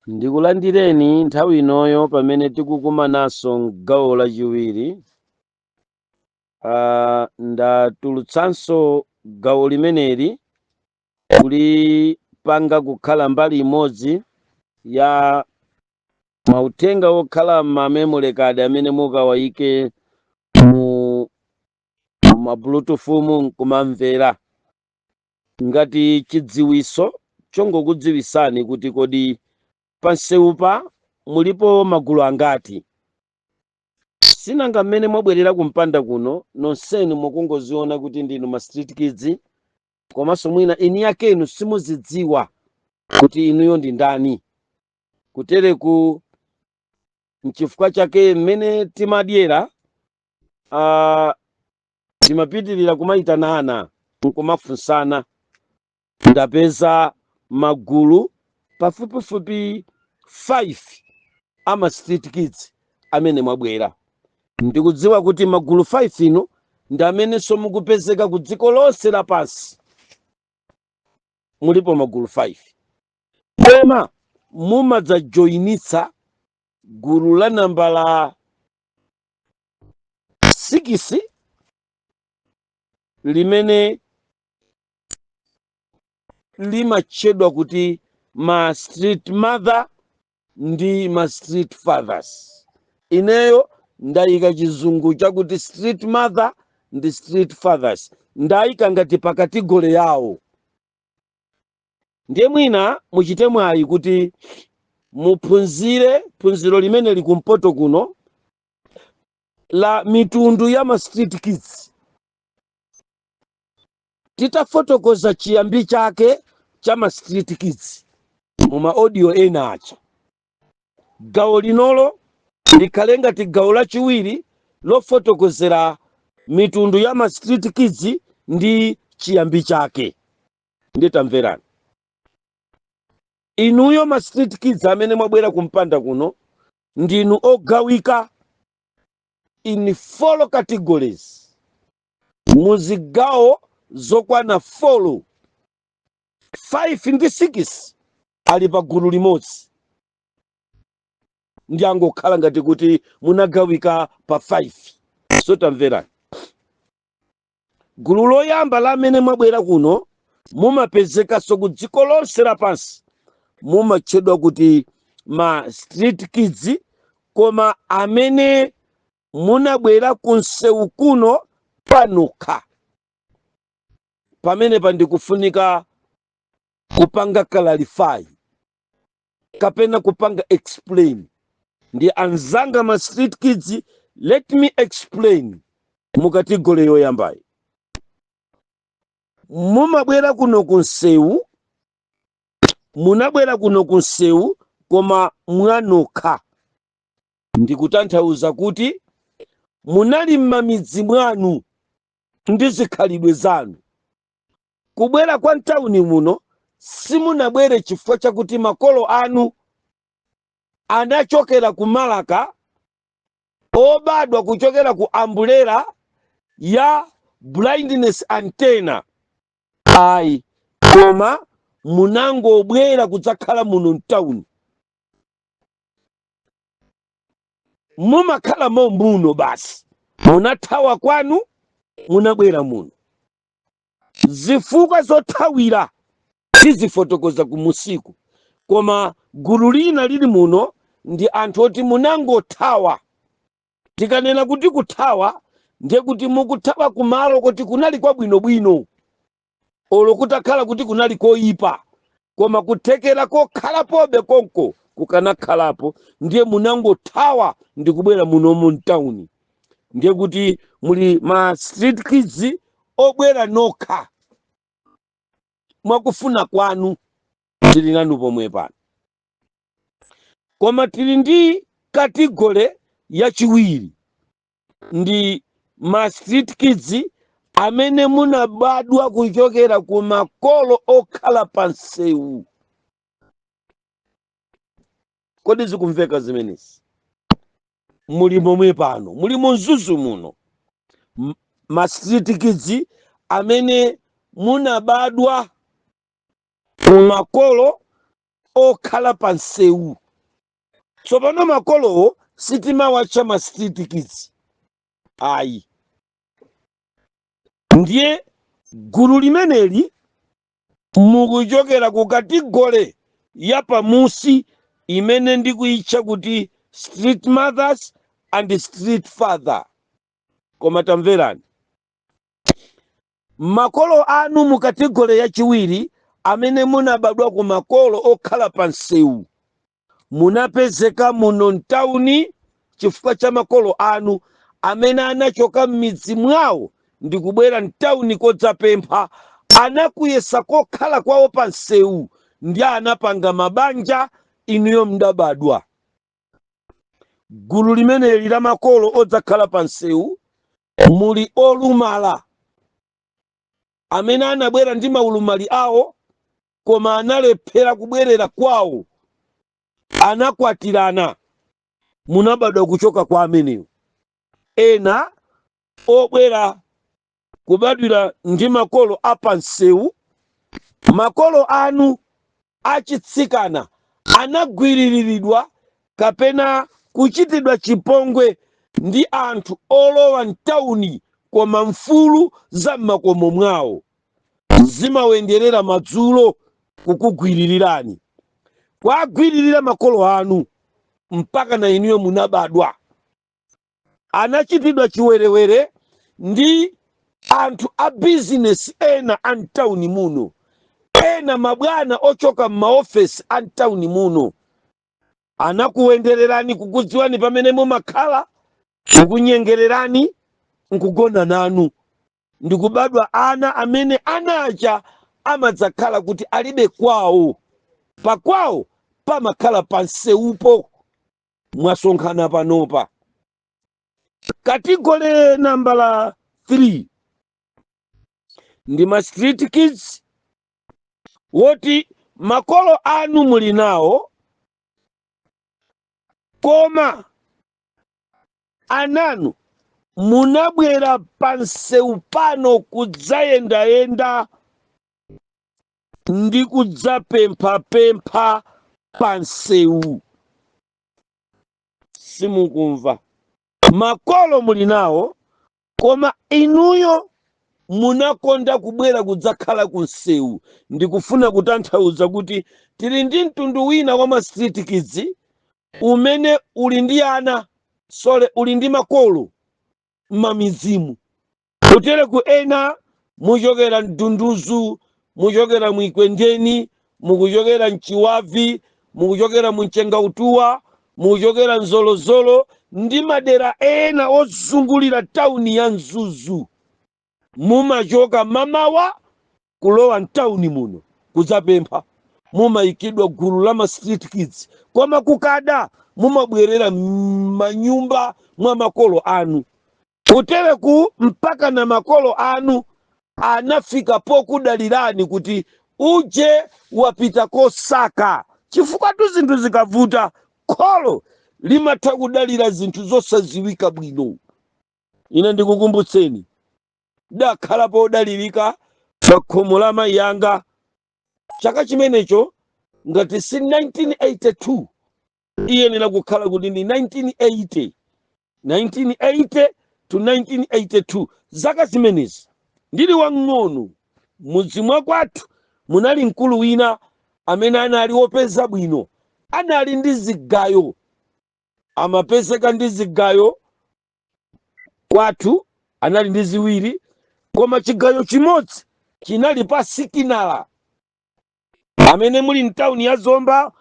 Ndikulandireni nthawi inoyo pamene tikukumanaso m'gawo lachiwiri. Ndatulutsanso gawo limeneli kulipanga kukhala mbali imodzi ya mauthenga okhala m'mamemory card amene mukawayike mu mabluetooth nkumamvera ngati chidziwiso chongokudziwisani kuti kodi pansewupa mulipo magulu angati. Sinanga mmene mwabwerera kumpanda kuno nonsenu mukungoziona kuti ndinu ma street kids, komanso mwina eni yakenu simuzidziwa kuti inuyo ndi ndani. Kutereku n'chifukwa chake mmene timadyera timapitirira kumayitanana nkumafunsana. Ndapeza magulu pafupifupi 5 ama street kids amene mwabwera. Ndikudziwa kuti magulu 5 ino ndi amenenso mukupezeka ku dziko lonse lapansi. Mulipo magulu 5 koma mumadzajoyinitsa gulu la nambala 6 limene limatchedwa kuti ma street mother ndi ma street fathers. Ineyo ndayika chizungu chakuti street mother ndi street fathers, ndayika ngati pa kategori yawo. Ndiye mwina muchite mwayi kuti muphunzire phunziro limene likumpoto kuno la mitundu ya ma street kids. Titafotokoza chiyambi chake cha ma street kids muma audio ena acha. Gawo linolo likhale ngati gawo lachiwiri lofotokozera mitundu ya ma street kids ndi chiyambi chake. Nditamverani inuyo ma street kids amene mwabwera kumpanda kuno ndinu ogawika in 4 categories, muzigawo zokwana 4. 5 ndi 6 ali pa gulu limodzi, ndi angokhala ngati kuti munagawika pa 5. So tamverani, gulu loyamba la amene mwabwera kuno mumapezekaso ku dziko lonse lapansi, mumatchedwa kuti ma street kids, koma amene munabwera kunsewu kuno panokha. Pamene pandikufunika kupanga clarify kapena kupanga explain. Ndi anzanga ma street kids, let me explain mu kategori yoyambayi. Mumabwera kuno kunsewu, munabwera kuno kunsewu koma mwanokha. Ndikutanthauza kuti munali m'mamidzi mwanu ndi zikhalidwe zanu. Kubwera kwa ntawuni muno simunabwere chifukwa chakuti makolo anu anachokera ku Malaka, obadwa kuchokera ku ambulera ya blindness antenna. Ayi, koma munangobwera kudzakhala muno mtawuni. Mumakhala muno basi, munathawa kwanu munabwera muno. Zifukwa zothawira tizifotokoza kumusiku, koma gulu lina lili muno ndi anthu oti munangothawa. Tikanena kuti kuthawa ndiye kuti mukuthawa kumalo kuti kunali kwabwinobwino, olo kutakhala kuti kunali koyipa, koma kuthekera kokhalapobe konko kukanakhalapo, ndiye munangothawa ndi kubwera muno mu mtawuni. Ndiye kuti muli ma street kids obwera nokha mwakufuna kwanu, tili nanu pomwe pano. Koma tili ndi kategori yachiwiri, ndi ma street kids amene munabadwa kuchokera ku makolo okhala pansewu. Kodi zikumveka zimenezi? Muli momwe pano, muli munzuzu muno. Ma street kids amene munabadwa ku makolo okhala pa nsewu. Tsopano makolowo sitimawatcha ma street kids ayi. Ndiye gulu limeneli mukuchokera ku kategole ya pamusi imene ndikuyitcha kuti street mothers and street father. Koma tamverani, makolo anu mu kategole yachiwiri amene munabadwa ku makolo okhala pa nsewu, munapezeka muno mtawuni chifukwa cha makolo anu amene anachoka m'midzi mwawo ndi kubwera mtawuni kodzapempha, anakuyesa kokhala kwawo pa nsewu ndi anapanga mabanja, inuyo mdabadwa. Gulu limeneli la makolo odzakhala pa nsewu muli olumala amene anabwera ndi maulumali awo koma analephera kubwerera kwawo, anakwatirana, munabadwa kuchoka kwa amenewo. Ena obwera kubadwira ndi makolo apa nsewu, makolo anu achitsikana anagwiriridwa kapena kuchitidwa chipongwe ndi anthu olowa mtawuni koma mfulu za m'makomo mwawo zimawenderera madzulo kukugwiririrani. Kwagwiririra makolo anu mpaka na inuyo munabadwa. Anachitidwa chiwerewere ndi anthu a business ena a mtawuni muno, ena mabwana ochoka m'maofesi a mtawuni muno. Anakuwendererani kukudziwani pamene mumakhala, kukunyengererani, nkugona nanu. Ndikubadwa ana amene anacha amadzakhala kuti alibe kwawo, pakwawo pamakhala pa nsewupo. Mwasonkhana panopa. Kategole nambala 3 ndi ma street kids woti makolo anu muli nawo koma ananu munabwera pa nsewu pano kudzayendayenda ndi kudzapemphapempha pa nsewu. Simukumva? Makolo muli nawo koma inuyo munakonda kubwera kudzakhala ku nsewu. Ndikufuna kutanthauza kuti tili ndi mtundu wina wa ma street kids umene uli ndi ana uli ndi makolo m'mamidzimu. Kutere ku ena muchokera mdunduzu, muchokera mwikwendeni, mukuchokera mchiwavi, mukuchokera mchenga-utuwa, mukuchokera mzolozolo ndi madera ena ozungulira tawuni ya Mzuzu. Mumachoka mamawa kulowa mtawuni muno kudzapempha, mumayikidwa gulu la ma street kids, koma kukada mumabwerera m'manyumba mwa makolo anu. Kutereku mpaka na makolo anu anafika pokudalirani kuti uje wapita kosaka, chifukwa tu zinthu zikavuta kholo limatha kudalira zinthu zosaziwika bwino. Ine ndikukumbutseni, dakhala podalirika pa khomo la mayi yanga chaka chimenecho, ngati si 1982 iyenera kukhala kuti ndi 1980 to 1982. Zaka zimenezi ndili wang'ono, mudzi mwa kwathu munali mkulu wina amene anali wopeza bwino, anali ndi zigayo, amapezeka ndi zigayo kwathu anali ndi ziwiri, koma chigayo chimodzi chinali pa Sikinala. Amene muli mtawuni ya Zomba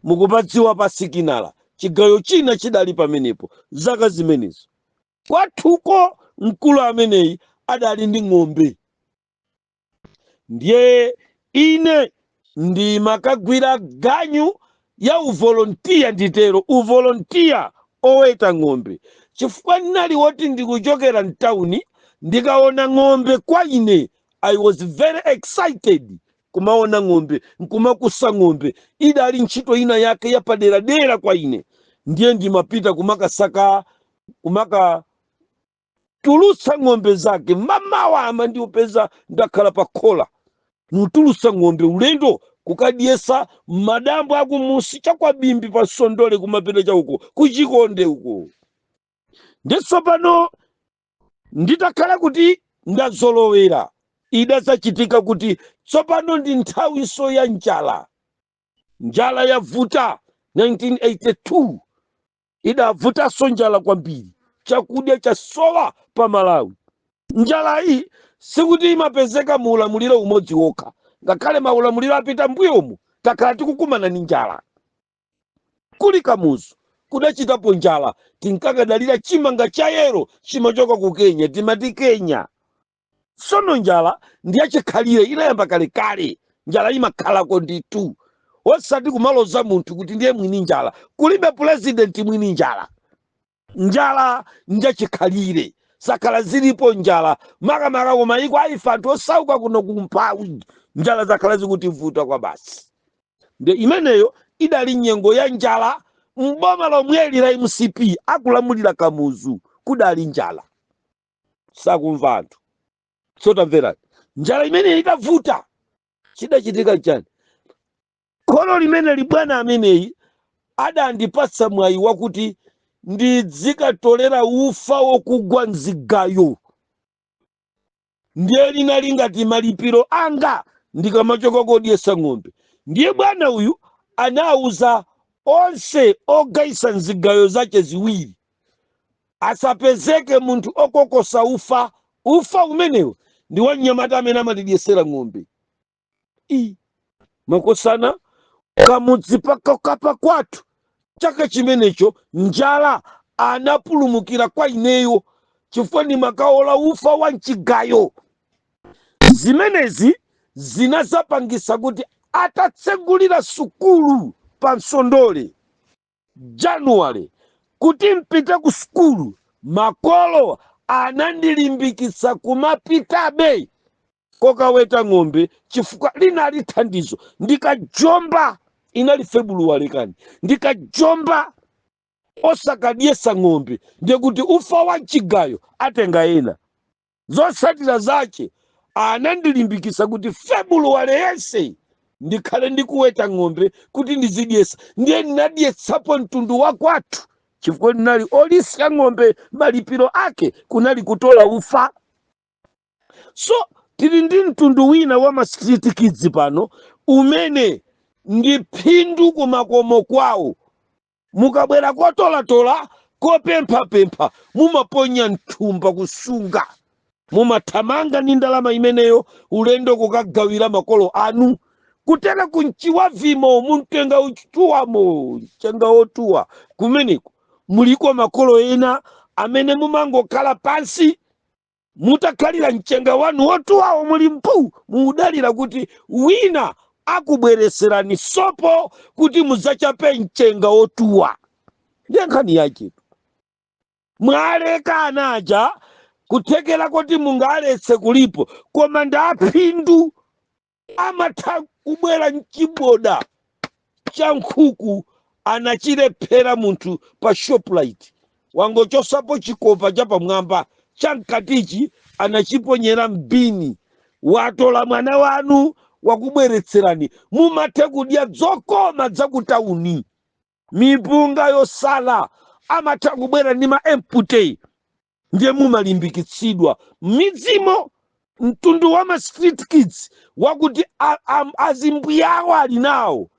mukupadziwa pa Sikinala, chigayo china chidali pamenepo. Zaka zimenezi kwathuko mkulu ameneyi adali ndi ng'ombe. Ndiye ine ndi makagwira ganyu ya uvolontiya, nditero uvolontiya oweta ng'ombe, chifukwa ndinali woti ndikuchokera mtawuni ndikaona ng'ombe kwa ine I was very excited kumaona ng'ombe, nkumakusa ng'ombe. Idali ntchito ina yake yapaderadera kwa ine. Ndiye ndimapita kumakasaka, kumakatulutsa ng'ombe zake mamawa ama ndiupeza ndakhala pa khola, nutulutsa ng'ombe ulendo kukadyesa madambo akumusi chakwa bimbi pa Sondole kumapita cha uko kuchikonde uko. Ndiso pano nditakhala kuti ndazolowera idazachitika kuti tsopano ndi nthawiso ya njala. Njala yavuta 1982 idavutanso njala kwambiri, chakudya chasowa pa Malawi. Njala iyi sikuti imapezeka mu ulamuliro umodzi wokha, ngakhale maulamuliro apita mbuyomu takhala tikukumana ni njala. Kuli kamuzu kudachitapo njala, tinkakadalira chimanga cha yero chimachoka ku Kenya, timati Kenya. Sono njala ndiyachikhalire inayamba kalekale, njala imakhalako nditu, osati kumaloza munthu kuti ndiye mwini njala. Kulibe president mwini njala. Njala ndiyachikhalire, sakhala zilipo njala makamaka ku mayiko aifa anthu osauka kuno kumphawi, njala zakhala zikutivuta kwa basi. Nde imeneyo idali nyengo ya njala mboma lomweli la MCP akulamulira Kamuzu kudali njala. Sakumva anthu. Sotamvera. Njala imeneyi itavuta chidachitika chani? Kholo limene libwana ameneyi adandipatsa mwayi wakuti ndidzikatolera ufa wokugwa mzigayo. Ndiye linali ngati malipiro anga ndikamachoka kodyesa ng'ombe. Ndiye bwana uyu anauza onse ogayisa mzigayo zache ziwiri asapezeke munthu okokosa ufa. Ufa umenewo ndi wanyamata amene amatidyesera ng'ombe. Makosana kamudzi pakakapa kwathu chaka chimenecho njala anapulumukira kwa ineyo chifukwa ndimakaola ufa wa mchigayo. Zimenezi zinazapangisa kuti atatsegulira sukulu pa Msondole January kuti mpite ku sukulu, makolo anandilimbikitsa kumapitabe kokaweta ng'ombe chifukwa linali thandizo. Ndikajomba inali February kani, ndikajomba osakadyesa ng'ombe ndiye kuti ufa wa mchigayo atenga ena. Zotsatira zache anandilimbikitsa kuti February yense ndikhale ndikuweta ng'ombe kuti ndizidyesa. Ndiye ndinadyetsapo mtundu wa kwathu chifukwa ndinali olisa ng'ombe malipiro ake kunali kutola ufa. So tili ndi mtundu wina wa ma street kids pano umene ndi phindu kumakomo kwawo. Mukabwera kotolatola kopempha mumaponya nthumba kusunga, mumathamanga ndi ndalama imeneyo ulendo kukagawira makolo anu. Kutera kunchiwa vimo muntenga utuwamo, mchenga otuwa kumeneko muliko makolo ena amene mumangokhala pansi mutakhalira mchenga wanu otuwawo muli mpu muudalira kuti wina akubwereserani sopo kuti muzachape mchenga otuwa. Ndiye nkhani yake. Mwaleka anaja kuthekera kuti mungaletse kulipo koma ndaphindu amatha kubwera mchiboda cha nkhuku anachilephera munthu pa Shoprite, wangochosapo chikopa cha pamwamba cha mkatichi anachiponyera mbini. Watola mwana wanu wakubweretserani, mumathe kudya dzokoma dzakutauni. Mipunga yosala amatha kubwera ndi ma empute. Ndiye mumalimbikitsidwa midzimo mtundu wa ma street kids wakuti azimbuyawo ali nawo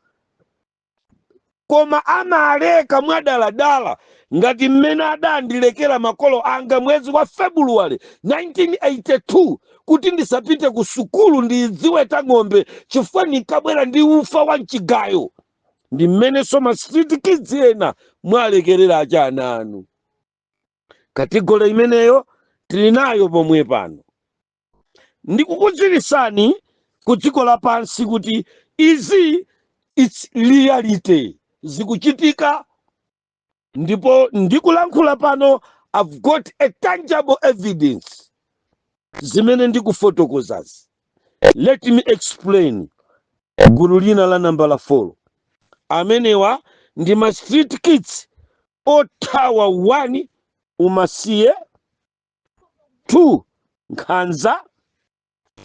koma amaleka mwadaladala ngati mmene adandilekera makolo anga mwezi wa February 1982 kuti ndisapite ku sukulu ndiziweta ng'ombe chifukwa nikabwera ndi ufa wa mchigayo. Ndi mmene soma street kids ena mwalekerera achana anu. Kategori imeneyo tili nayo pomwe pano. Ndikukudziwitsani ku dziko lapansi kuti izi it's reality zikuchitika, ndipo ndikulankhula pano I've got a tangible evidence zimene ndikufotokozazi. Let me explain. Gulu lina la namba la 4 amenewa ndi ma street kids othawa 1 umasiye, 2 nkhanza,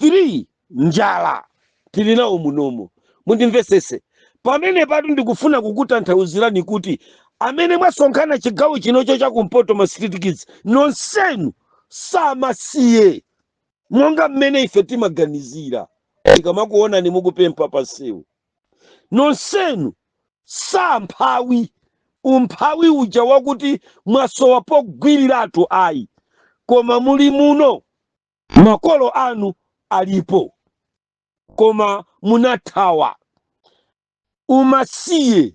3 njala tili nawo munomo. mundimvesese pamene patu ndikufuna kukutanthauzirani kuti amene mwasonkhana chigawo chinocho chakumpoto ma street kids nonsenu samasiye monga mmene ife timaganizira tikamakuonani mukupempha pansewu. Nonsenu samphawi umphawi uja wakuti mwasowa pogwiriratu ayi, koma muli muno makolo anu alipo koma munathawa. Umasiye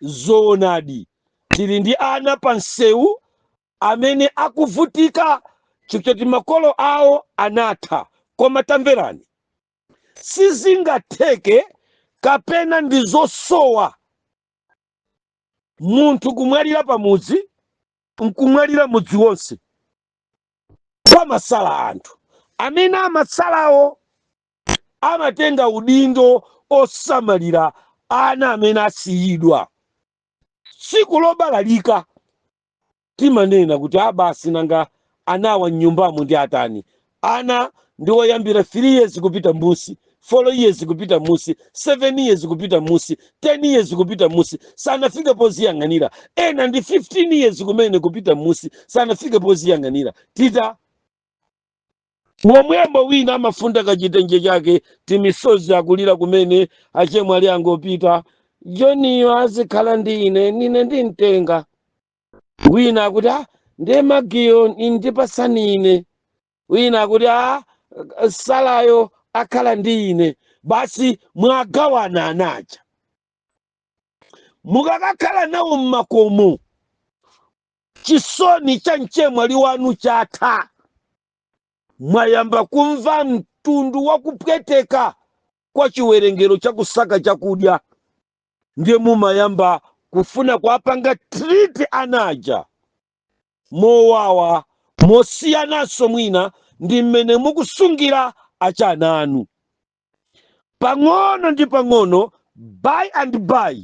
zoonadi tili ndi ana pansewu amene akuvutika chikuti makolo awo anatha, koma tamverani, sizingatheke kapena ndizosowa munthu kumwalira pamudzi nkumwalira mudzi wonse pamasala anthu amene amasalawo amatenga udindo osamalira ana amene asiyidwa. Tsiku lobalalika timanena kuti abasi nanga anawa mnyumbamo ndi atani. Ana ndi oyambira 3 years kupita mbusi, 4 years kupita musi, 7 years kupita musi, 10 years kupita musi, sanafike poziyang'anira. Ena ndi 15 years kumene kupita musi, sanafike poziyang'anira. Tita momwemo wina amafunda kachitenje chake timisozi akulira kumene achemwali angopita, Joniyo azikhala ndi ine nine ndimtenga. Wina akuti ndiye Magiyo ndipasani ine. Wina akuti Salayo akhala ndi ine. Basi mwagawana anaja. Mukakakhala nawo mmakomo chisoni cha mchemwali wanu chatha. Mwayamba kumva mtundu wakupweteka kwa chiwerengero chakusaka chakudya, ndiye mumayamba kufuna kuapanga treat anaja mowawa mosiyanaso mwina ndi mmene mukusungira achana anu. Pang'ono ndi pang'ono, by and by,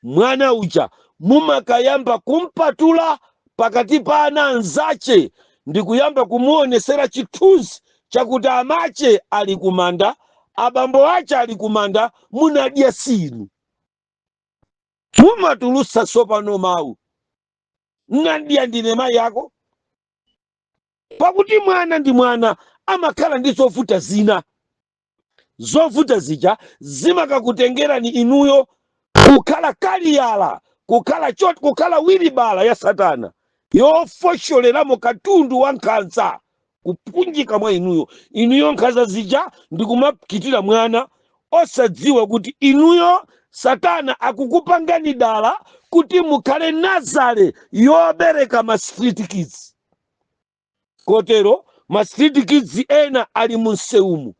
mwana uja mumakayamba kumpatula pakati pa ana anzache ndi kuyamba kumuonesera chithunzi chakuti amache ali kumanda, abambo ache ali kumanda, munadya sinu. Mumatulusa sopano mawu, nadya ndine mayi yako. Pakuti mwana ndi mwana amakhala ndi zovuta zina. Zovuta zija zimakakutengerani inuyo kukhala kaliyala, kukhala choti, kukhala wilibala ya Satana yofosholeramo katundu wa nkhanza kupunjika mwa inuyo. Inuyo nkhanza zija ndikumakitira mwana osadziwa kuti inuyo Satana akukupangani dala kuti mukhale Nazare yobereka ma street kids. Kotero ma street kids ena ali munseumu,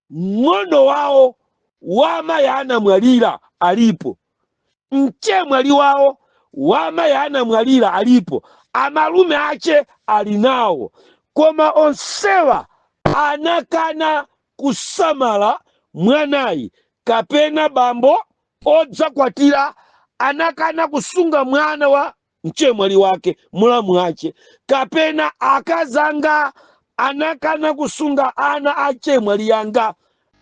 mng'ono wawo wamayana mwalira alipo, mchemwali wawo wamayana mwalira alipo, amalume ache alinawo, koma onsewa anakana kusamala mwanayi kapena bambo odza kwatira anakana kusunga mwana wa mchemwali wake mulamu ache, kapena akazanga anakana kusunga ana achemwali yanga.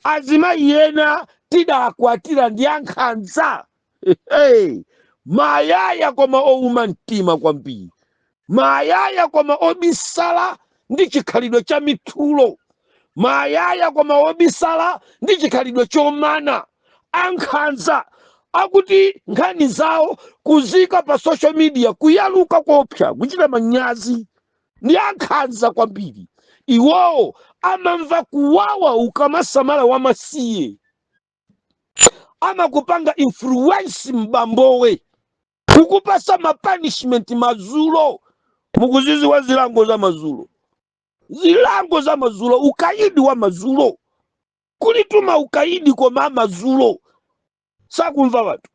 Azimayi ena tidakwatira ndi ankhanza. Hey, mayaya koma ouma mtima kwambiri, mayaya koma obisala ndi chikhalidwe cha mithulo, mayaya koma obisala ndi chikhalidwe chomana. Ankhanza akuti nkhani zawo kuzika pa social media kuyaluka kopsa kuchita manyazi, ndi ankhanza kwambiri. Iwowo amamva kuwawa ukamasamala wamasiye, amakupanga influence mbambowe, kukupasa mapunishment mazulo. Mukuziziwa zilango za mazulo, zilango za mazulo, ukaidi wa mazulo, kulituma ukaidi koma mazulo. Sakumva watu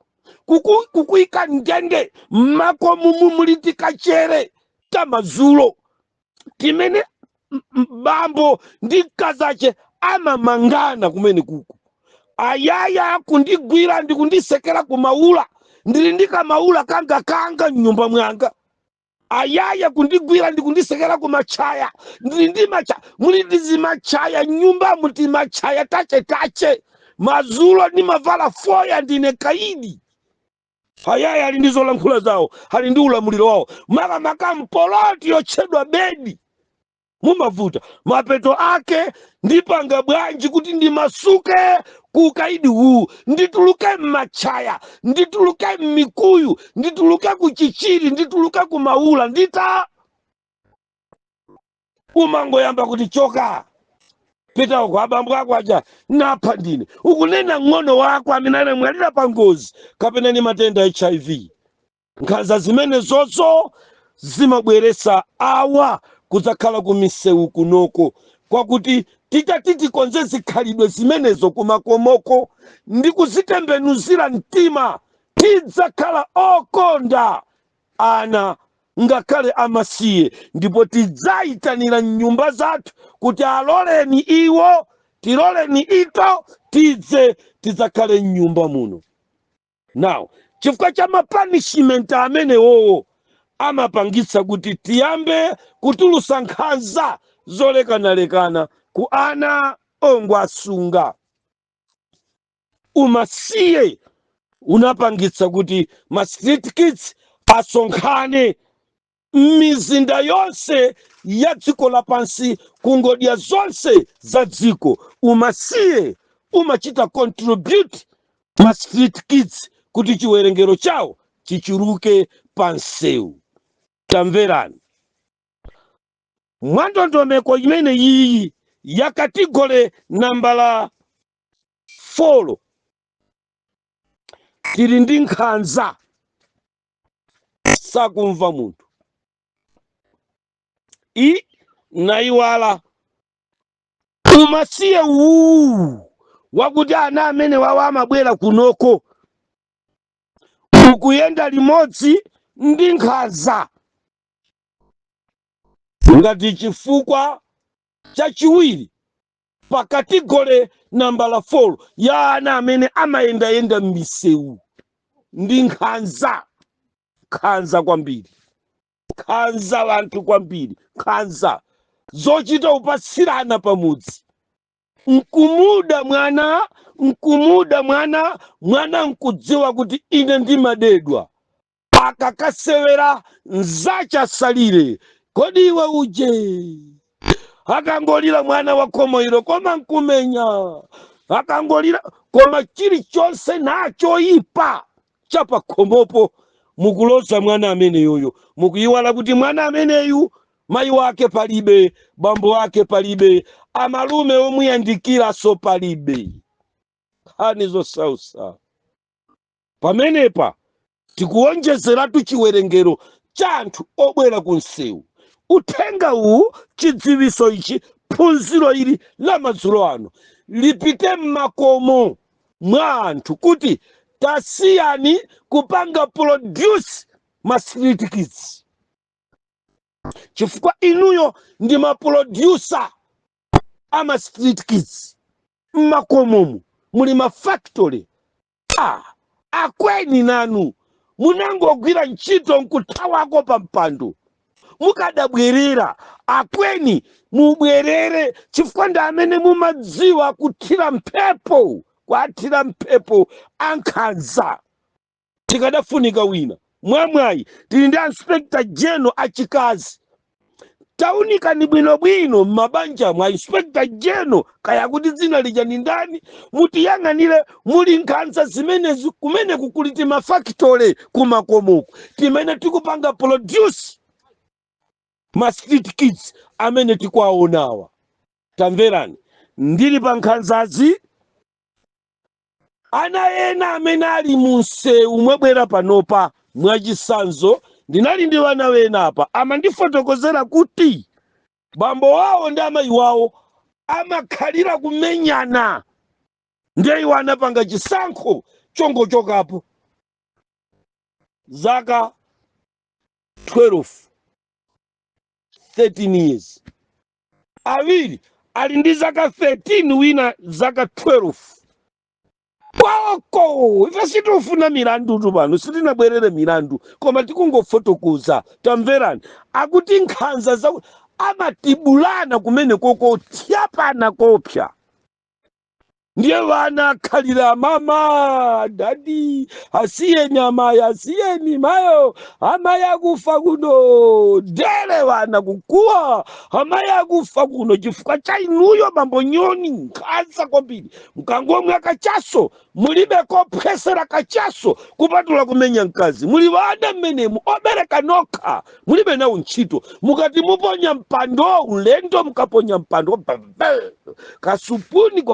kukuika ngende makomu mumulitika chere ta mazulo kimene bambo ndi kazache ama mangana kumene kuku. Ayaya kundigwira ndi kundisekera kumaula, ndili ndika maula kanga nyumba mwanga. Ayaya kundigwira ndi kundisekera kumachaya, ndili ndi machaya, muli ndi zimachaya nyumba muti machaya tache Mazulo ni mavala foya ndine kaidi. Hayaya ali ndizo lankhula zawo, ali ndi ulamuliro wawo. Maka mpoloti yotchedwa bedi. Mumavuta. Mapeto ake ndipanga bwanji kuti ndimasuke kukaidi huu. Ndituluke mmachaya, ndituluke mmikuyu, ndituluke kuchichiri, ndituluke kumaula, ndita umango yamba kuti choka. Pita kwa abambo ako aja napha ndine. Ukunena ng'ono wako amene mwalira pa ngozi kapena ni matenda HIV. Nkhanza zimene zozo zimabweresa awa kudzakhala kumisewu kunoko. Kwakuti titi konze zikhalidwe zimenezo kumakomoko ndi kuzitembenuzira mtima, tidzakhala okonda ana ngakhale amasiye, ndipo tidzayitanira nyumba zathu kuti aloleni iwo, tiloleni ito, tidzakhale nyumba muno. Now, chifukwa cha mapunishment amene wowo amapangitsa kuti tiyambe kutulusa nkhanza zolekanalekana ku ana ongwasunga. Umasiye unapangitsa kuti ma street kids asonkhane mizinda yonse ya dziko lapansi, kungodya zonse za dziko. Umasiye umachita contribute ma street kids kuti chiwerengero chawo chichuruke pansewu. Tamverani. Mwandondomeko imene iyi ya kategole nambala 4 tili ndi nkhanza sakumva munthu. Naiwala umasiye wakuti ana amene wawa amabwera kunoko ukuyenda limodzi ndi nkhanza ngati chifukwa chachiwiri pa kategole nambala 4 ya ana amene amayendayenda m'misewu ndi nkhanza. Nkhanza kwambiri, nkhanza wanthu kwambiri, nkhanza zochita upasirana pamudzi. Nkumuda mwana nkudziwa kuti ine ndimadedwa, akakasewera nzacha salire. Kodi iwe uje akangolira mwana wa khomoiro koma nkumenya, akangolira koma chilichonse nacho ipa chapa khomopo, mukuloza mwana amene yoyo, mukuyiwala kuti mwana ameneyu mayi wake palibe, bambo wake palibe, amalume omuyandikira so palibe. Hani zosausa. Pamenepa tikuonjezeratu chiwerengero cha anthu obwera kunsewu. Uthenga uwu, chidziwiso ichi, phunziro ili la madzulo ano lipite mmakomo mwa anthu kuti tasiyani kupanga produce ma street kids. Chifukwa inuyo ndi ma producer ama street kids. Mmakomomu muli ma factory. Akweni nanu munangogwira ntchito nkuthawako pa mpando. Mukadabwerera akweni mubwerere, chifukwa ndi amene mumadziwa kuthira mphepo, kwathira mphepo ankhanza. Tikadafunika wina mwamwayi tili ndi inspector general achikazi. Taunikani bwinobwino mmabanja mwa inspector general kaya kuti dzina lija ni ndani, mutiyang'anire muli nkhanza zimenezi kumene kukuliti mafactory kumakomoko timene tikupanga produce ma street kids amene tikwaonawa. Tamverani, ndili pa nkhanzazi ana ena amene ali munsewu mwebwera panopa mwachisanzo. Ndinali ndi wana wena apa amandifotokozera kuti bambo wawo ndi amayi wawo amakhalira kumenyana, ndiye iwo anapanga chisankho chongochokapo zaka 13 years. Awiri ali ndi zaka 13, wina zaka 12. Wako ife situfuna milandu tu pano, sitinabwerere milandu koma tikungofotokoza. Tamverani, akuti nkhanza za amatibulana kumene koko tyapana kopya. ndiye vana akhalira mama dadi asiyeni amayi asiyeni mayo amayi akufa kuno dere vana kukuwa amayi akufa kuno chifukwa cha inuyo bambo nyoni nkhanza kwambiri mkangomwe akachaso mulibe kophwesera kachaso kupatula kumenya mkazi muli vana mmenemu obereka nokha mulibe nawo ntchito mukati muponya mpando ulendo mukaponya mpando kasupuni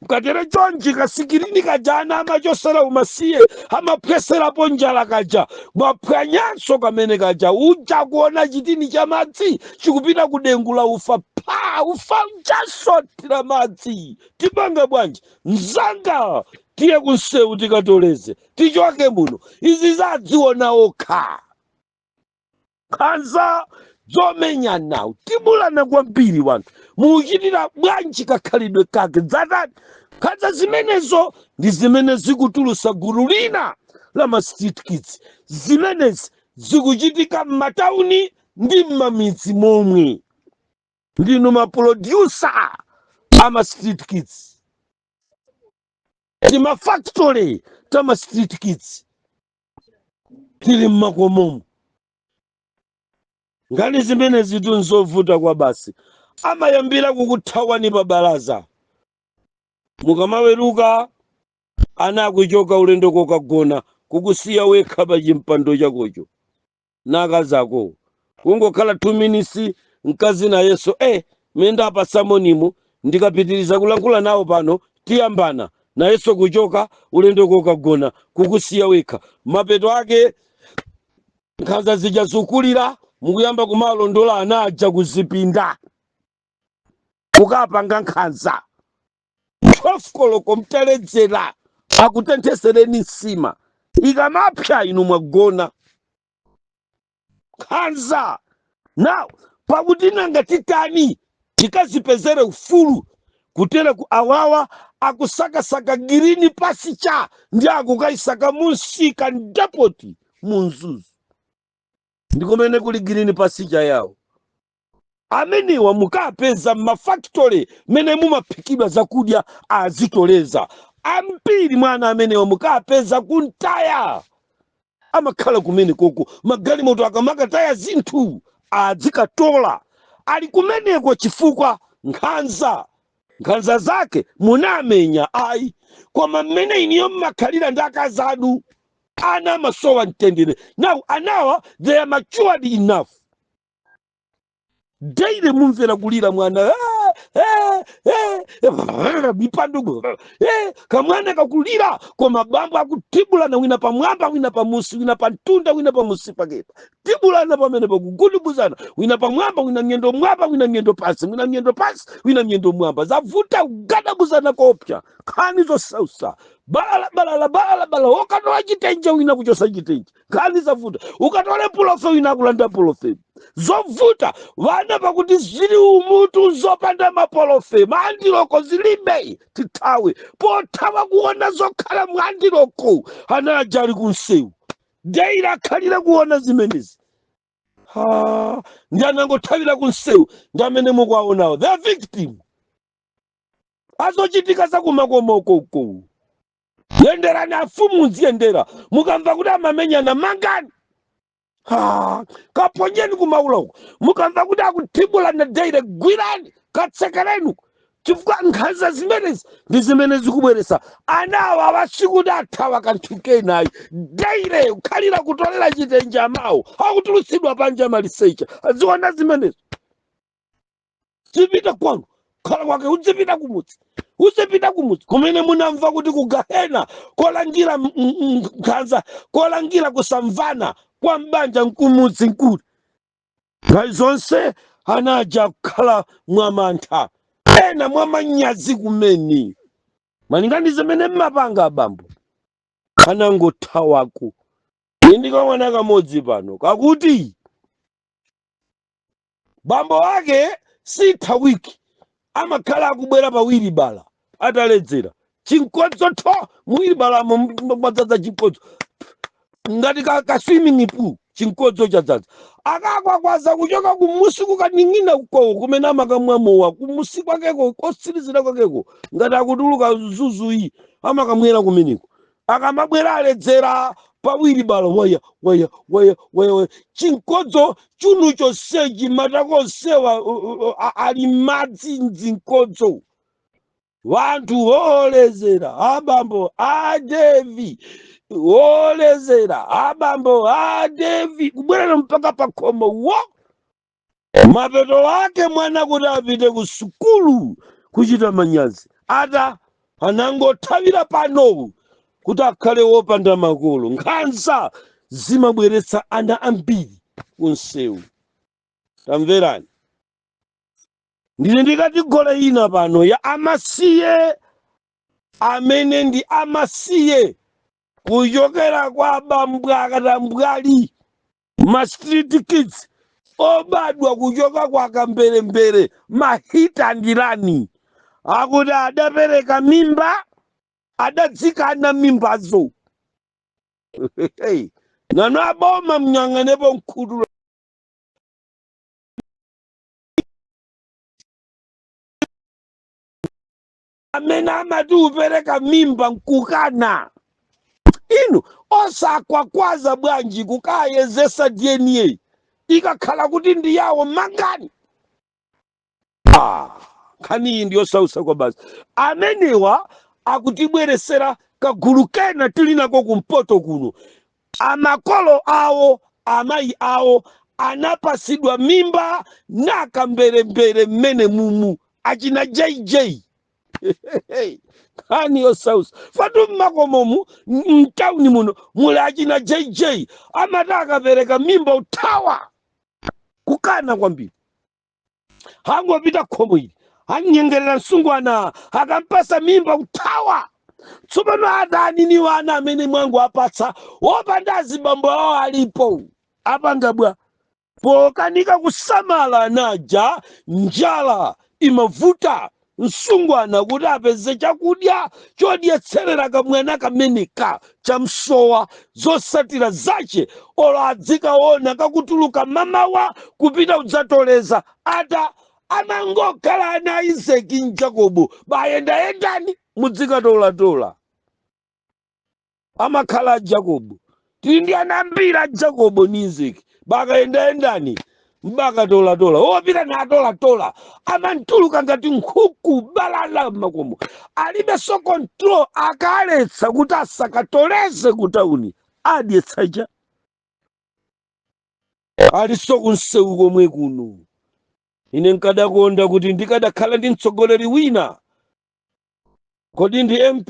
mkatere chonji kasikirini kajana amachosera umasiye amaphweserapo njala kaja mwaphwanyanso kamene kaja uja kuona chitini cha madzi chikupita kudengula ufa pa ufa uchasotira madzi tipange bwanji mzanga tiye kunsewu tikatoleze tichoke muno izi zadziona okha khanza zomenyana tibulana kwambiri wanthu muchitira bwanji kakhalidwe kake dzatani khanza zimenezo ndi zimene zikutulusa gulu lina la ma street kids zimenezi zikuchitika m'matauni ndi m'mamidzi momwe ndinu maproducer ama street kids tima factory tama street kids tili mmakomomo ngani zimenezi tunzovuta kwa basi amayambira kukuthawani pa balaza mukamaweruka ana akuchoka ulendo kokagona kukusiya wekha pa chimpando chakocho nakazako kungokhala 2 minutes mkazi nayeso menda apa samonimo ndikapitiriza kulankhula nawo pano tiyambana nayeso kuchoka ulendo kokagona kukusiya wekha mapeto ake nkhanza zijazukulira mukuyamba kumalondola anaja kuzipinda kukapanga nkhanza 12 koloko mteledzera akutenthesereni nsima ikamapya inu mwagona nkhanza now pakuti nanga titani tikazipezere ufulu kutera ku awawa akusakasaka girini pasicha ndi akukayisaka munsika ndapoti munzuzu ndikomene kuli girini pasicha yawo ameniwa mukapeza mmafactory mene mumaphikidwa zakudya azitoleza ambiri mwana amenewa mukapeza kuntaya amakhala kumene koko magalimoto akamakataya zinthu adzikatola ali kumeneko chifukwa nkhanza zake munamenya ayi koma mmene iniyo mmakhalira ndi akazadu ana masowa mtendere now anawa they are matured enough daily mumvera kulira mwana mipandugo kamwana kakulira koma bambo akutibulana wina pamwamba wina pamusi wina pantunda wina pamusi pakepa tibulana pamene pakugudubuzana wina pamwamba wina nyendo mwamba wina nyendo pasi wina nyendo pasi wina nyendo mwamba zavuta kugadabuzana kopya khani zosausa balala ukatola chitenje wina kuchosa chitenje khani zavuta ukatole pulofe wina kulanda pulofe zovuta vana pakuti zili umutu zopanda mapolofe mandiloko zilibe tithawe pothawa kuona zokhala mwandiloko anajali kunsewu deira akhalira kuona zimenezi ndi anangothawira kunsewu ndi amene mukwaonawo the victim azochitika zakumakomoko yenderani afumu nziyendera mukamva kuti amamenyana mangani kaponyeni kumauloko mukamva kuti akutibulana deire gwirani katsekerenu chifukwa nkhanza zimenezi ndi zimene zikubweresa anawa avasikuti athawa kanthu kenayi deire kukhalira kutolera chitenje amawo akutulutsidwa panja malisecha aziona zimenezi zipita kwanu khala kwake uzipita kumudzi kumene munamva kuti kugahena kolangira nkhanza kolangira kusamvana kwa mbanja nkumudzi nkulu ngai zonse anaja kukhala mwamantha ena mwamanyazi kumeni malingani zimene mmapanga abambo anangothawaku indikawana kamodzi pano kakuti bambo wake sithawiki amakhala akubwera pawiri bala ataledzera chinkodzo tho mwiri bala mwadzadza chinkodzo ngati ka swimming pool chinkodzo cha dzadza akakwakwaza kuchoka kumusi kukaning'ina uko kumene amakamwamowa kumusi kwakeko kosirizira kwakeko ngati akutuluka zuzuyi amakamwera kumeneko akamabwera aledzera pawiri balo waya chinkodzo chunucho seji matakonsewa ali madzi mzinkodzo vantu wolezera abambo adevi wolezera abambo adevi kubwerera mpaka pakhomo wo mapeto ake mwana kuti apite ku sukulu kuchita manyazi ata anangothawira pano kuti akhale wopanda makolo nkhanza zimabweretsa ana ambiri kunsewu tamverani ndine ndikati gole ina pano ya amasiye amene ndi amasiye kuchokera kwa bambwa akatambwali ma street kids obadwa kuchoka kwa kamberembere mahita ndirani akuti adapereka mimba adadzikana mimbazo nano aboma mnyang'anepo mkhutu amene amati upereka mimba nkukana inu osakwakwaza bwanji kukayezesa DNA ikakhala kuti ndi yawo mangani nkhani iyi ndiyosausa kwa basi amenewa akutibweresera kagulu kena tili nako kumpoto kuno amakolo awo amayi awo anapasidwa mimba nakamberembere mmene mumu achina JJ nkhani yosausa fatu mmakomomu mtauni muno muli achina JJ amati akapereka mimba uthawa kukana kwambiri hangopita khomo ili hanyengerera msungwana akampasa mimba uthawa tsopano adani ni wana amene mwangu apatsa wopanda azibambo awo alipo apanga bwa pokanika kusamala anaja njala imavuta msungwana kuti apeze chakudya chodyetserera kamwana kameneka chamsowa zosatira zache olo adzikaona kakutuluka mamawa kupita kudzatoleza ata amangokhala ana Isaki ndi Jacobo bayendayendani mudzikatolatola amakhala Jacobo tili ndi ana ambiri a Jacobo ni Isaki bakayendayendani mbakatolatola wopita natolatola amantuluka ngati nkhuku balala makomo alibe so control akaletsa kuti asakatoleze kutauni adyetsaja ali so kunsewu komwe kuno ine nkadakonda kuti ndikadakhala ndi mtsogoleri wina kodi ndi MP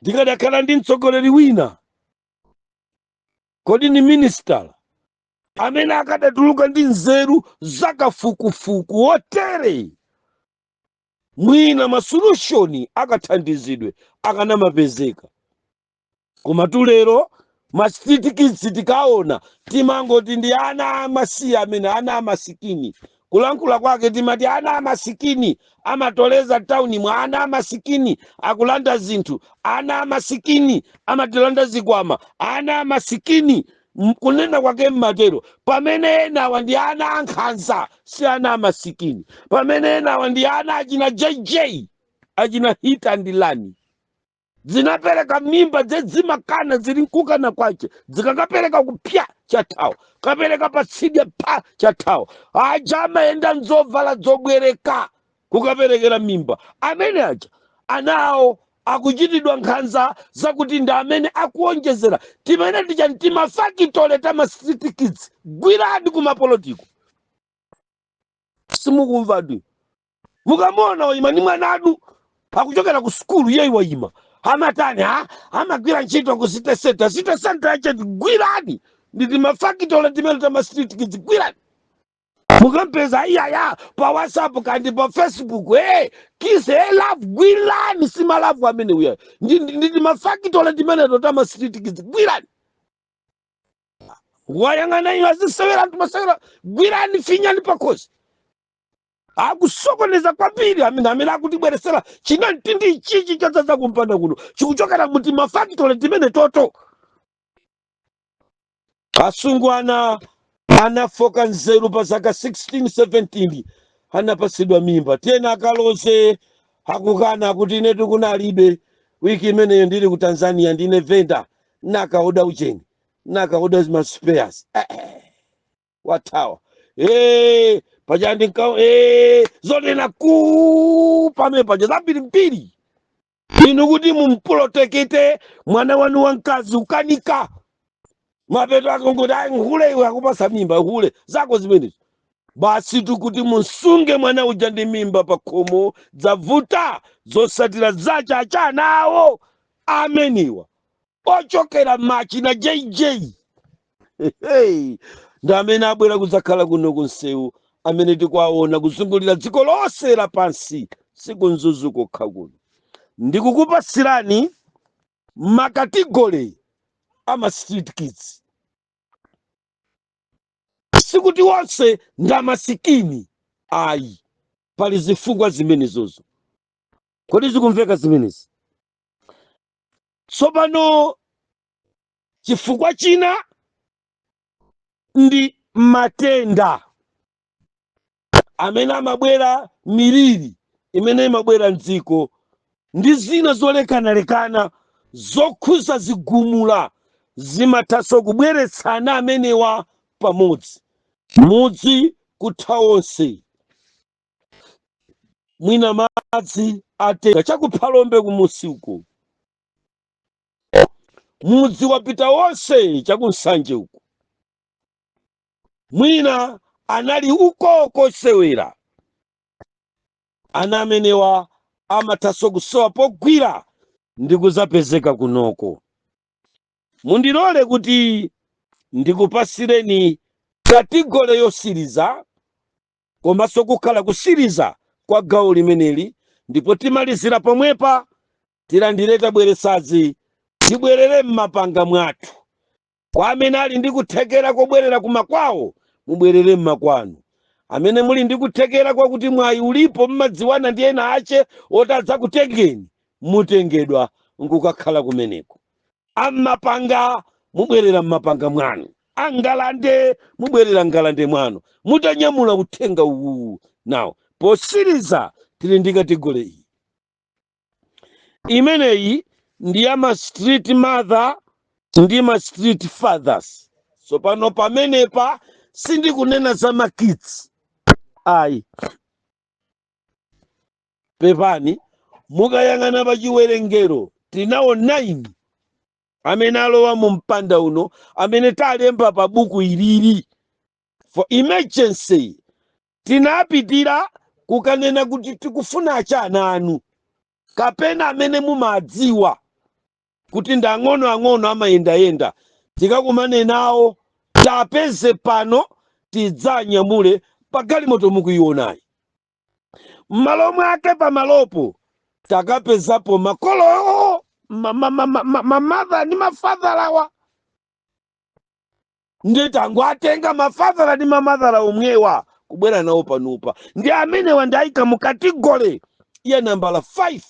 ndikadakhala ndi mtsogoleri wina kodi ndi minister amene akadatuluka ndi nzeru zakafukufuku wotere mwina masolution akathandizidwe akanamapezeka koma tulero ma street kids tikaona timangoti ndi ana amasiye amene ana amasikini kulankhula kwake timati ana amasikini amatoleza tauni mwa ana amasikini akulanda zinthu ana amasikini amatilanda zikwama ana amasikini kunena kwake mmatero pamene enawa ndi ana ankhanza si ana amasikini pamene enawa ndi ana achina JJ achina hita ndilani zinapereka mimba zedzimakana zili nkukana kwache zikakapereka kupya chathawa kapereka patsidya pa chathawa aja amayenda nzovala zobwereka kukaperekera mimba amene aja anawo akuchitidwa nkhanza zakuti ndi amene akuonjezera timene tichani timafakitole tama street kids gwirani kumapolitiko simukumvadi mukamona wayima ni mwanadu akuchokera ku sukulu yeyi wayima amatani amagwira ntchito ku city center achati gwirani nditi mafakitole timene tama street kids gwirani mukampeza iyaya pa WhatsApp kandi pa Facebook kise love gwirani sima love amene uya nditi mafakitole timene tama street kids gwirani wayang'ana iyo azisewera tumasewera gwirani finyani pakosi akusokoneza kwambiri amene akutibweresera china ntindi chichi chadzaza kumpanda kuno chikuchokera kuti mafakitole timene toto asungu anafoka nzeru pa zaka 16 17 anapasidwa mimba tena akalose akukana kuti ine tikunalibe wiki imeneyo ndili ku Tanzania ndine venda nakauda ucheni nakauda maspares wathawa pajandinka zonena ku pame paja zambirimbiri inu kuti mumpulotekete mwana wanu wamkazi ukanika mapeto akongoti ngule iwe akupasa mimba hule zako zimenezo basi tukuti musunge mwana uja ndi mimba pa khomo zavuta zosatira zacha achanawo ameniwa ochokera machi na JJ ndi amene abwera kudzakhala kuno kunsewu amene tikwaona kuzungulira dziko lonse lapansi siku nzuzu kokha kuno ndikukupasirani makategori ama street kids sikuti wonse ndamasikini ayi pali zifukwa zimenezozo kodi zikumveka zimenezi tsopano chifukwa china ndi matenda amene amabwera miliri imene imabwera mdziko ndi zina zolekanalekana zokhuza zigumula zimathaso kubweretsana amenewa pamodzi mudzi kutha onse mwina madzi atenga chakuphalombe kumusi uko mudzi wapita wonse chakunsanje uko mwina anali uko kosewera ana amenewa amathaso kusowa pogwira ndi kuzapezeka kunoko mundilole kuti ndikupasireni kategori yosiriza komanso kukhala kusiriza kwa gawo limeneli ndipo timalizira pomwepa tilandire tabweresazi tibwerere m'mapanga mwathu kwa amene ali ndi kuthekera kobwerera kumakwawo mubwerere m'makwanu amene muli ndi kuthekera kwakuti mwayi ulipo mmadziwana ndi ena ache otadza kutengeni mutengedwa nkukakhala kumeneko am'mapanga mubwerera m'mapanga mwanu angalande mubwerera ngalande mwanu mutanyamula uthenga uwu nawo posiriza tili ndi kategori iyi imeneyi ndi ama street mother ndi ma street fathers tsopano pamenepa sindikunena za makids ayi pepani mukayang'ana pa chiwerengero tinawo 9 amene alowa mu mpanda uno amene talemba pa buku ilili for emergency tinapitira kukanena kuti tikufuna achana anu kapena amene mumadziwa kuti ndi ang'ono amayendayenda tikakumane nawo tapeze pano tidzanyamule pagalimoto mukuyionayi m'malo mwake pamalopo takapezapo makolo mamadha ndi mafadhalawa ndi tangu atenga mafadhala ndi mamadhala omwewa kubwera nawo panupa ndi amenewa ndayika mu kategori ya nambala 5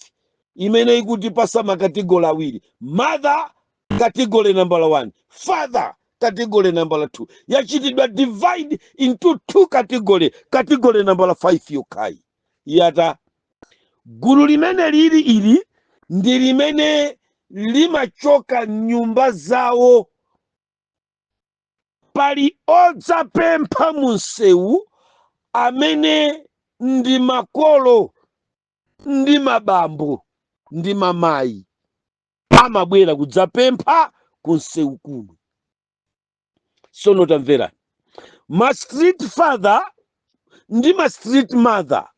imene ikuti pasa makategori awiri mother kategori nambala 1 father kategori nambala 2 yachitidwa divide into 2 kategori nambala 5 yokhayi yata gulu limene lili ili ndi limene limachoka nyumba zawo pali odzapempha munsewu amene ndi makolo ndi mabambo ndi mamayi amabwera kudzapempha kunsewu kuno sono tamvera ma street father ndi ma street mother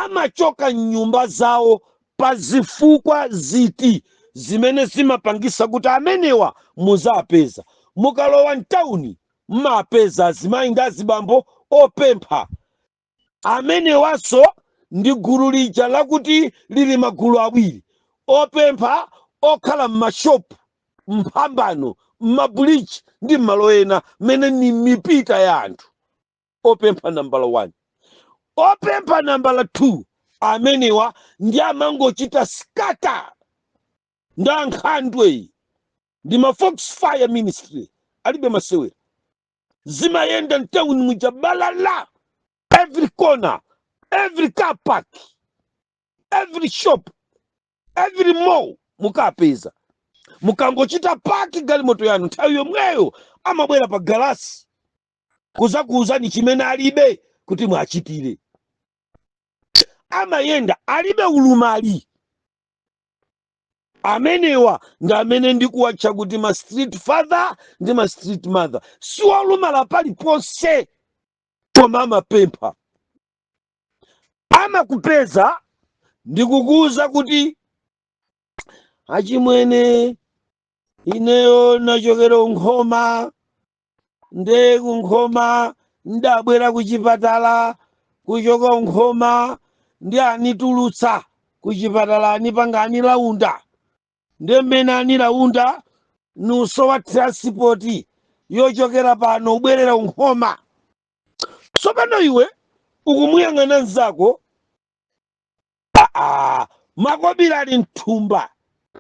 amachoka nyumba zawo pa zifukwa ziti zimene zimapangisa kuti amenewa muzapeza mukalowa mtawuni mmapeza azimayi ndi azibambo opempha amenewaso ndi gulu lija lakuti lili magulu awiri opempha okhala m'mashopu mphambano m'mabulichi ndi m'malo ena mene ni mipita ya anthu opempha nambala 1 opempha nambala 2 amenewa ndi amangochita skata ndi ankhandwe ndi ma Foxfire Ministry alibe masewera. Zimayenda mtauni mujabalala, every corner, every car park, every shop, every mall mukapeza. Mukangochita paki galimoto yanu nthawi yomweyo amabwera pa galasi kuzakuuzani chimene alibe kuti mwachitire. Amayenda alibe ulumali. Amenewa ndi amene ndikuwatcha kuti ma street father ndi ma street mother. Siwolumala paliponse koma amapempha. Amakupeza ndikukuuza kuti achimwene ineyo nachokera Unkhoma, nde Unkhoma ndabwera kuchipatala, kuchoka Unkhoma ndi anitulutsa kuchipatala anipanga anilaunda. Nde mmene anilaunda nusowa transport yochokera pano ubwerera Unkhoma. Tsopano iwe ukumuyang'ana nzako, makobira ali mthumba,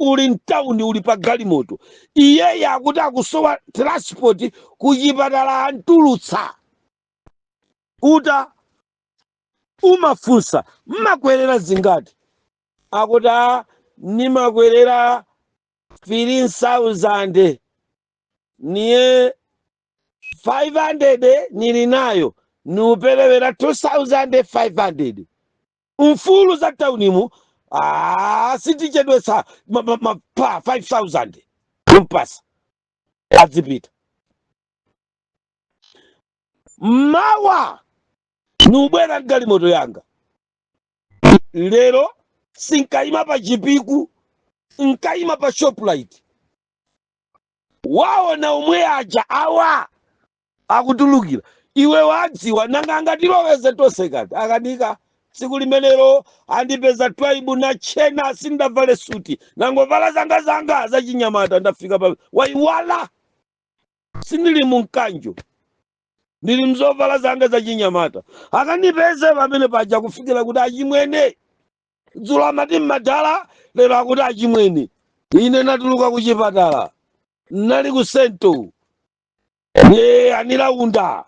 uli mtauni, uli pa galimoto. Iye akuti akusowa transport kuchipatala antulutsa. Kuta umafunsa mmakwerera zingati? Akuti nimakwerera 3,000, niye 500 nili nayo, nuperewera 2,500. Mfulu za taunimu sitichedwesa pa 5,000 kumpasa adzipita. Mawa nubwera galimoto yanga. Lero sinkayima pa chipiku, nkayima pa Shoprite. Waona omwe aja awa akutulukira, iwe wadziwa nanga angatiloweze tonse kati. Akanika tsiku limenelo andipeza twaibu na chena sindavale suti, nangovala zanga zachinyamata ndafika pa waiwala. Sindili munkanjo, ndili mzovala zanga zachinyamata. Akanipeze pamene paja kufikira kuti achimwene dzulo amati mmadala, lero akuti achimwene. Ine natuluka kuchipatala, nali ku Sento, anilaunda,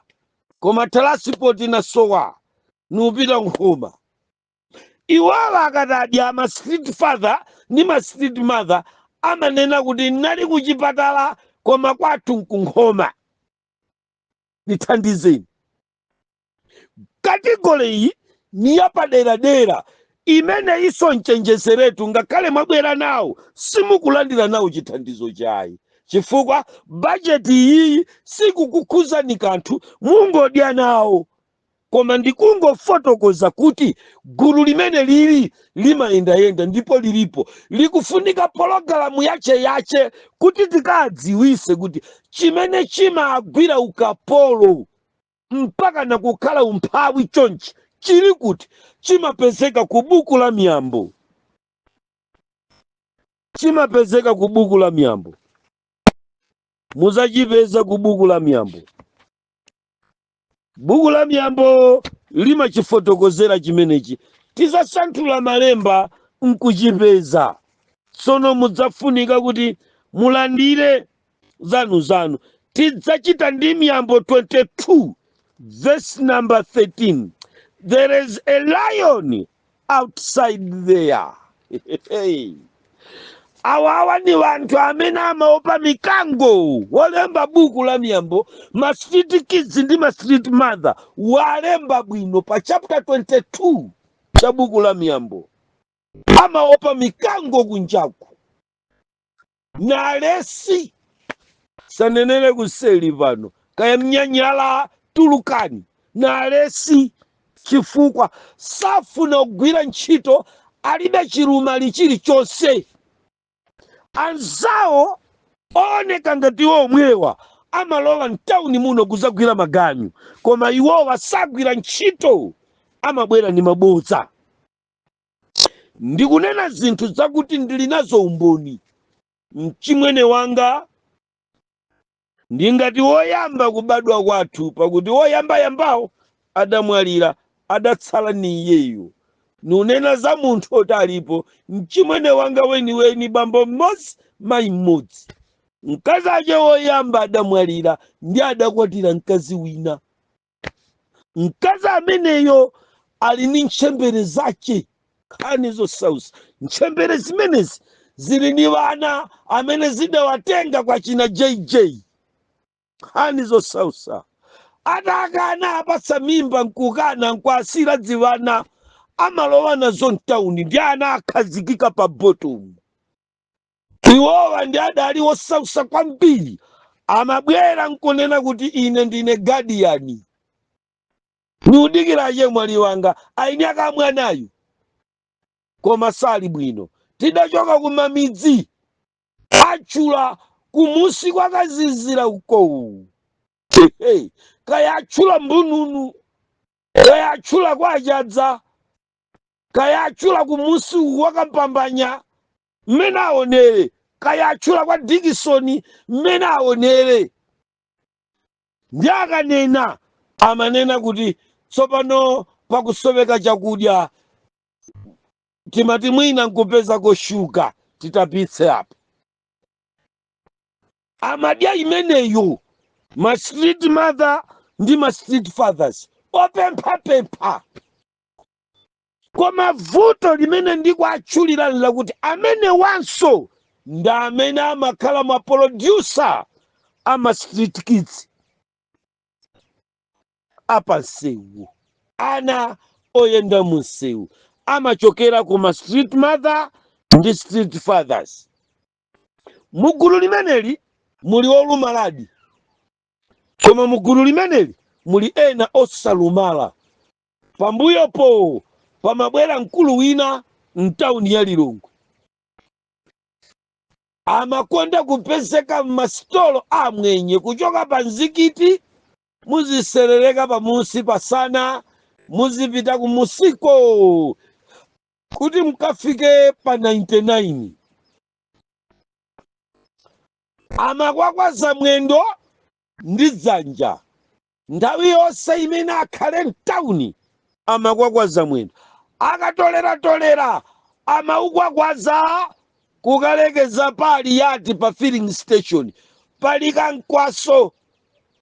koma transport inasowa nupita Unkhoma. Iwala akatadi ama street father ni ma street mother amanena kuti nali kuchipatala koma kwathu Unkhoma. Nithandizeni. Kategori iyi ni yapadera-dera imene iso nchenjeseretu ngakhale mwabwera nawo simukulandira nawo chithandizo chayi. Chifukwa bajeti iyi sikukukhuzani kanthu, mungodya nawo. Koma ndikungofotokoza kuti gulu limene lili limayendayenda ndipo lilipo. Likufunika pologalamu yache kuti tikadziwise kuti chimene chimagwira ukapolo mpaka nakukhala umphawi chonchi chili kuti chimapezeka ku buku la miyambo. Chimapezeka ku buku la miyambo. Muzachipeza ku buku la miyambo. Buku la miyambo limachifotokozera chimenechi. Tizasanthula malemba nkuchipeza. Tsono mudzafunika kuti mulandire zanu. Tidzachita ndi Miyambo 22 verse number 13. There is a lion outside there. Awawa ni wantu amene amaopa mikango. Walemba buku la miyambo, ma street kids ndi ma street mother walemba bwino pa chapter 22 cha buku la miyambo. Amaopa mikango kunjaku. Na lesi sanenele kuseli pano kaya mnyanyala tulukani. Na lesi chifukwa safuna kugwira ntchito, alibe chilumali chilichonse. Anzawo oneka ngati omwewa amalowa mtauni muno kuzagwira maganyu, koma iwowa sagwira ntchito, amabwera ni mabodza. Ndikunena zinthu zakuti ndili nazo umboni. Mchimwene wanga ndingati woyamba kubadwa kwathu, pakuti woyamba-yambawo adamwalira, adatsala ni iyeyo. Nunena za munthu otalipo, mchimwene wanga weni bambo mmodzi mayi mmodzi. mkazi aje woyamba adamwalira ndi adakwatira mkazi wina. Mkazi ameneyo ali ni nchembere zace nkhani zosausa. Nchembere zimenezi zili ni wana amene zidawatenga kwa china JJ, nkhani zosausa. Atakana apatsa mimba nkukana nkwasira dziwana amalowa nazo mtawuni ndi ana akhazikika pa bottom. Iwowa ndi adali osausa kwambiri, amabwera nkunena kuti ine ndine guardian. Niudikiraje mwali wanga aini akamwanayu koma sali bwino. Tidachoka kumamidzi achula kumusi kwakazizira uko. Kaya achula mbununu, kaya achula kwa jadza, kaya achula kumusi wakampambanya mmene aonere, kaya achula kwa Dickson mmene aonere. Ndi akanena amanena kuti tsopano pakusoweka chakudya timati mwina nkupeza koshuka titapitse apo. Amadya imeneyo ma street mother ndi ma street fathers opempha. Koma vuto limene ndikuatchulira lakuti amene wanso ndi amene amakhala ma producer ama street kids apa nsewu. Ana oyenda mu nsewu amachokera kuma street mother ndi street fathers. Mugulu limeneli muli olumaladi, koma mugulu limeneli muli ena osalumala. Pambuyopo pamabwera mkulu wina mtawuni ya Lilongwe, amakonda kupezeka mmasitolo amwenye kuchoka pa mzikiti muziserereka pamusi pasana muzipita kumusiko kuti mkafike pa 99. Amakwakwaza mwendo ndi dzanja nthawi yonse imene akhale mtawuni. Amakwakwaza mwendo akatolera amaukwakwaza kukalekeza pali yati pa filling station pali kankwaso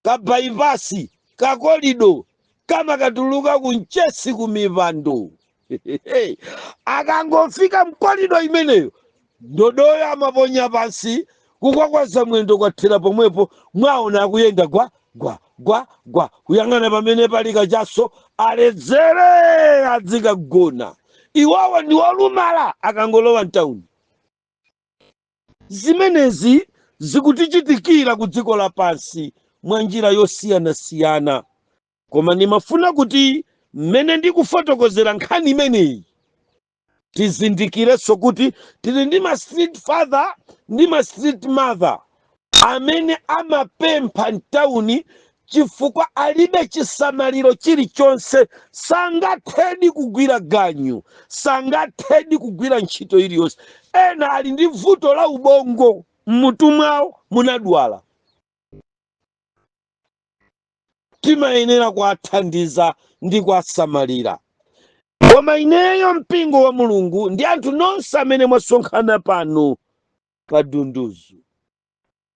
ka bypass kakolido kama katuluka kunchesi kumipando. Akangofika mkolido imeneyo ndodoyo amaponya pansi kukwakwaza mwendo kwathera pomwepo mwaona akuyenda gwa kuyang'ana pamene pali kachaso aledzere adzikagona. Iwawa ndi olumala akangolowa mtawuni. Zimenezi zikutichitikira ku dziko lapansi mwa njira yosiyanasiyana, koma nimafuna kuti mmene ndikufotokozera nkhani imeneyi tizindikirenso kuti tili ndi ma street father ndi ma street mother amene amapempha mtawuni chifukwa alibe chisamaliro chilichonse, sangathedi kugwira ganyu, sangathedi kugwira ntchito iliyonse. Ena ali ndi vuto la ubongo, mmutu mwawo munadwala. Timayenera kuathandiza ndi kuasamalira. Koma ineyo mpingo wa Mulungu ndi anthu nonse amene mwasonkhana pano pa Dunduzu,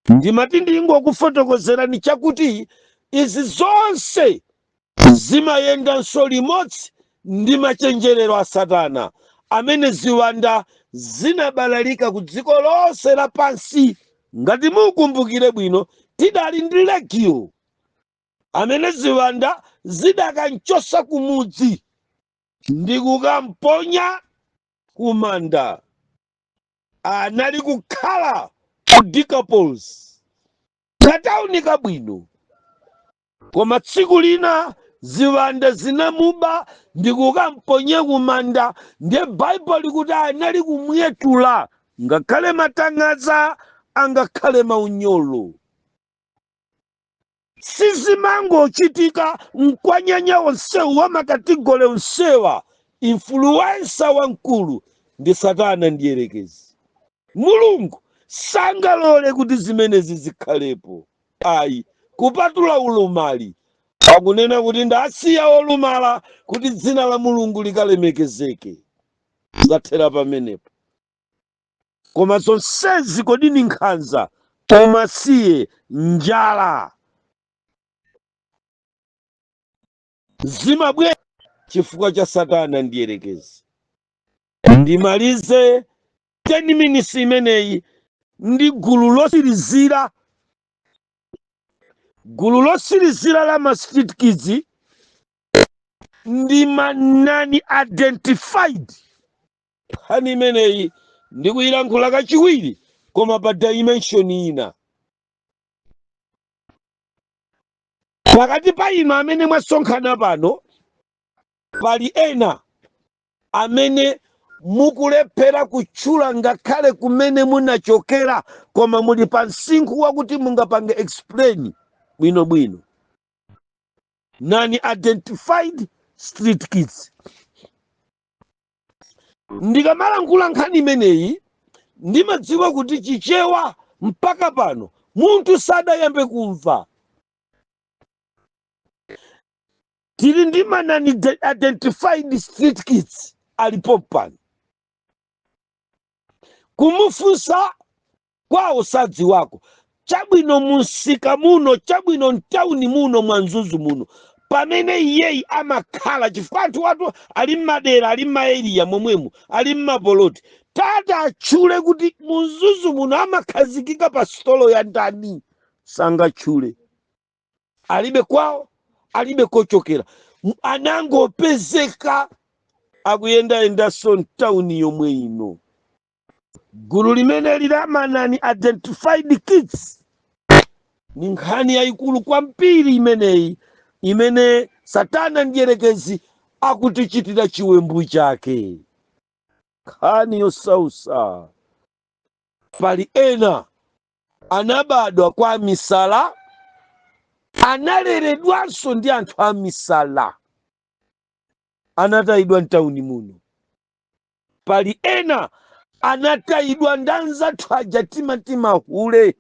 ndimati ndingokufotokozerani chakuti izi zonse zimayendanso limodzi ndi machenjerero a Satana amene ziwanda zinabalalika ku dziko lonse lapansi. Ngati mukumbukire bwino tidali ndi Legio amene ziwanda zidakanchosa kumudzi ndi kukamponya kumanda. Anali kukhala ku Decapolis kataunika bwino, koma tsiku lina ziwanda zinamuba ndi kukamponya kumanda. Ndiye Bible likuti anali kumuyetula ngakhale matang'aza angakhale maunyolo. Sizimangochitika mkwanyanya onsewu wamakatigole onsewa. Influencer wankulu ndi Satana ndiyerekezi. Mulungu sangalole kuti zimenezi zikhalepo. Ayi, kupatula ulumali. Akunena kuti ndasiya olumala kuti dzina la Mulungu likalemekezeke. Zathera pamenepo. Koma zonsezi kodi ni nkhanza umasiye njala zimabwera chifukwa cha Satana ndiyerekezi. Ndimalize 10 minutes imeneyi ndi gulu losirizira la ma street kids ndi manani identified. Hani imeneyi ndikuyilankhula kachiwiri koma pa dimension ina. Pakati pa inu amene mwasonkhana pano pali ena amene mukulephera kutchula ngakhale kumene munachokera, koma muli pa msinkhu wakuti mungapange explain bwinobwino. Nani identified street kids. Ndikamalankhula nkhani imeneyi ndimadziwa kuti chichewa mpaka pano munthu sadayambe kumva. Tili ndi manani identified street kids alipo pano. Kumufunsa kwawo sadziwako. Chabwino musika muno, chabwino mtauni muno, mwanzuzu muno, pamene iyeyi amakhala chifukwa anthu watu ali m'madera, ali m'maeriya momwemo, ali m'mapoloti. Tata atchule kuti munzuzu muno amakhazikika pa stolo ya ndani, sangatchule. Alibe kwawo, alibe kochokera, anangopezeka akuyendayendanso mtauni yomwe ino. Gulu limene lila manani identified kids ni nkhani yayikulu kwambiri imeneyi, imene Satana ndiyerekezi akutichitira chiwembu chake. Nkhani yosausa. Pali ena anabadwa kwa misala, analeredwanso ndi anthu a misala, anatayidwa mtauni muno. Pali ena anatayidwa ndanzathu aja timatima hule,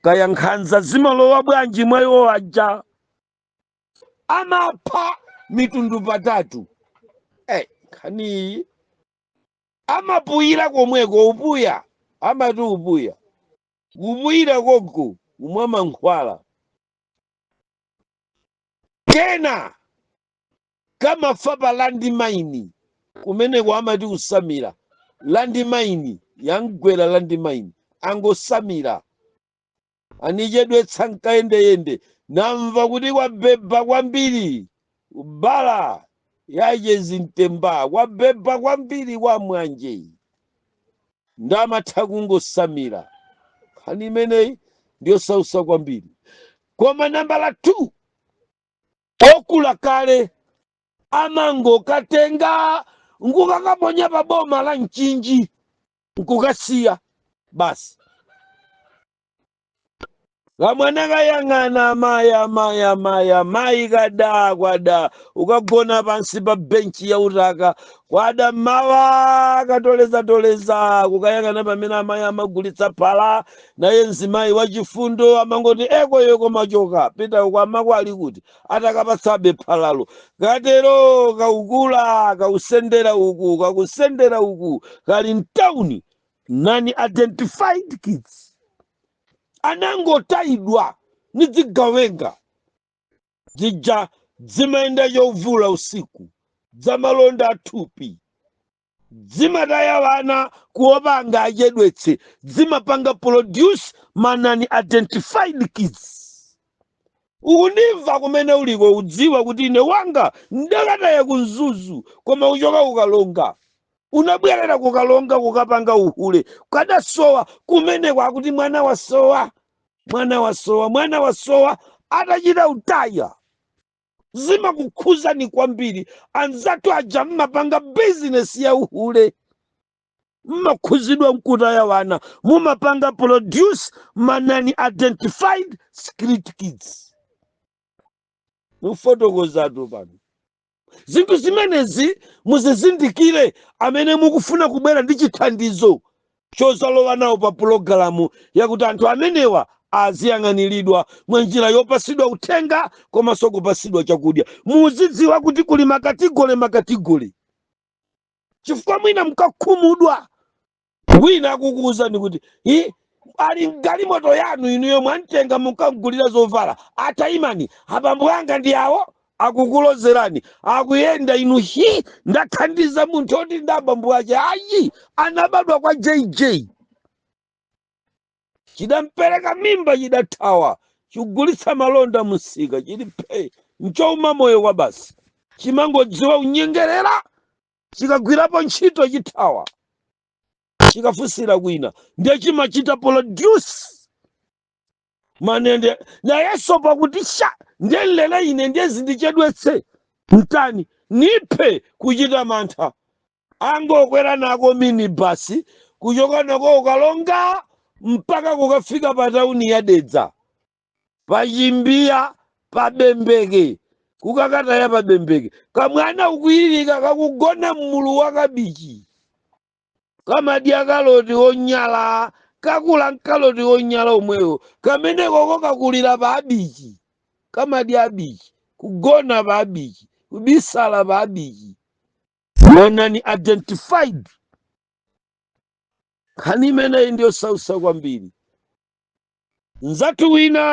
kaya nkhanza zimalowa bwanji mwayo aja, amapha mitundu patatu. Nkhani amapuyira komweko, upuya amati upuya, kupuyira koko umwa mankhwala. Kena kamafa pa landmine, kumeneko amati usamira. Landmine yangwera, landmine angosamira, anichedwetsa nkayendeyende, namva kuti wabeba kwambiri, ubala yachezi mtemba, wabeba kwambiri wa mwanje, ndamatha kungosamira. Nkhani imeneyi ndiyo sausa kwambiri. Koma nambala 2, okula kale amango katenga nkukakaponya pa boma la mchinji nkukasiya basi. Kamwana kayang'ana mayi kwada ukagona pansi pa benchi ya utaka kwada mawa katoleza kukayang'ana pamene amayi amagulitsa phala, naye mzimayi wachifundo amangoti yoko machoka pita uko amako ali kuti atakapatsabe phalalo. Katero kaukula kausendera uku kakusendera uku kali mtauni. Nani identified kids anangotayidwa ni zigawenga zija zimaenda yovula usiku, zamalonda athupi, zimataya wana kuopanga ajedwetse, zimapanga produce manani identified kids. Unimva kumene uliko udziwa kuti ine wanga ndakataya kunzuzu, koma uchoka ukalonga, unabwerera kukalonga kukapanga uhule, kadasowa kumene kwakuti mwana wasowa atachita utaya. Zimakukhuzani kwambiri anzatu aja mmapanga business ya uhule, mmakhuzidwa mkutaya wana, mumapanga produce manani identified street kids. Mufotokozatu pano zinthu zimenezi muzizindikire amene mukufuna kubwera ndi chithandizo chozalowa nawo pa pulogalamu yakuti anthu amenewa aziyang'aniridwa mwenjira yopasidwa uthenga komanso kupasidwa chakudya. Muzidziwa kuti kuli makatigole chifukwa mwina mkakhumudwa, wina akukuwuzani kuti ali mgalimoto yanu inuyo mwantenga mukagulira zovala atayimani abambo anga ndi awo akukulozerani akuyenda inu ndathandiza munthu oti ndi abambo ake ayi anabadwa kwa JJ chidampereka mimba chidathawa chigulitsa malonda musika chili phe nchouma moyo kwa basi chimangodziwa unyengerera chikagwirapo ntchito chithawa chikafusira kwina ndiye chimachita produce manende nayenso pakuti ndelele ine ndiye zindichedwetse mtani niphe kuchita mantha angokwera nako minibasi kuchoka nako ukalonga mpaka kukafika pa tauni ya Dedza pachimbiya pa Bembeke kukakataya pa Bembeke kamwana ukuyilika kakugona mmulu wa kabichi kamadya kaloti onyala kakula nkaloti onyala omwewo kamene koko kakulira pa abichi kamadya abichi kugona pa abichi kubisala pa abichi onani identified khani imeneyi ndiyo sausa kwambiri nzathu wina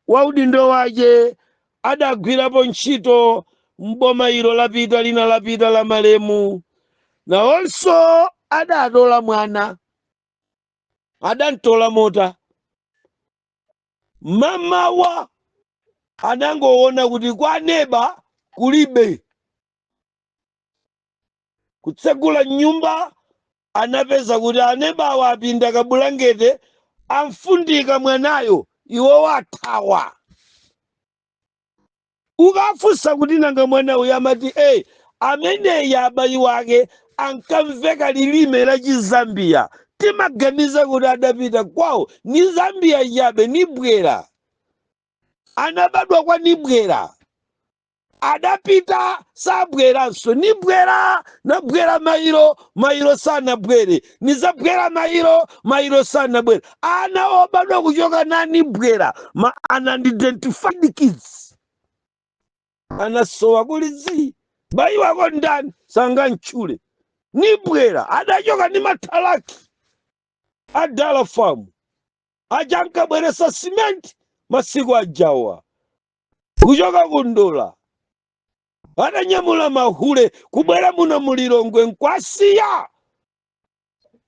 waudindo wace adagwirapo ntchito mboma ilo lapita lina lapita la Malemu nawonso adatola mwana adantola mota mamawa anangoona kuti kwa neba kulibe kutsegula nyumba anapeza kuti anebawa apinda kabulangete amfundika mwanayo iwo wathawa ukafusa kuti nanga mwana uyu amati ameneyi abayi wake ankamveka lilime la Chizambia timaganiza kuti adapita kwawo ni Zambia yabe nibwera anabadwa kwa nibwera adapita sabweranso nibwera nabwera mairo sanabwere nizabwera mairo sanabwere ana obadwa kuchoka na nibwera ma unidentified kids anasowa kulizi bayi wako ndani sanga nchule nibwera adachoka ni mathalaki adala famu ajankabweresa simenti masiku ajawa kuchoka kundola adanyamula mahule kubwera muno mulilongwe nkwasiya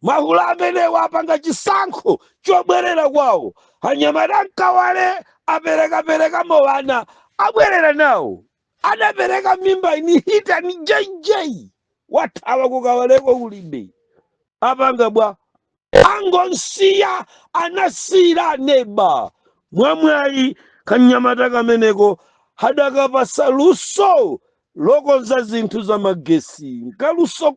mahule amene wapanga chisankho chobwerera kwawo anyamata nkawale apereka mowana abwerera nawo adapereka mimba ini hita ni JJ wathawa kukawaleko kulibe apanga bwa angonsiya anasira neba mwamwayi kanyamata kameneko hadakapasa luso lokonza zinthu za magesi nkaluso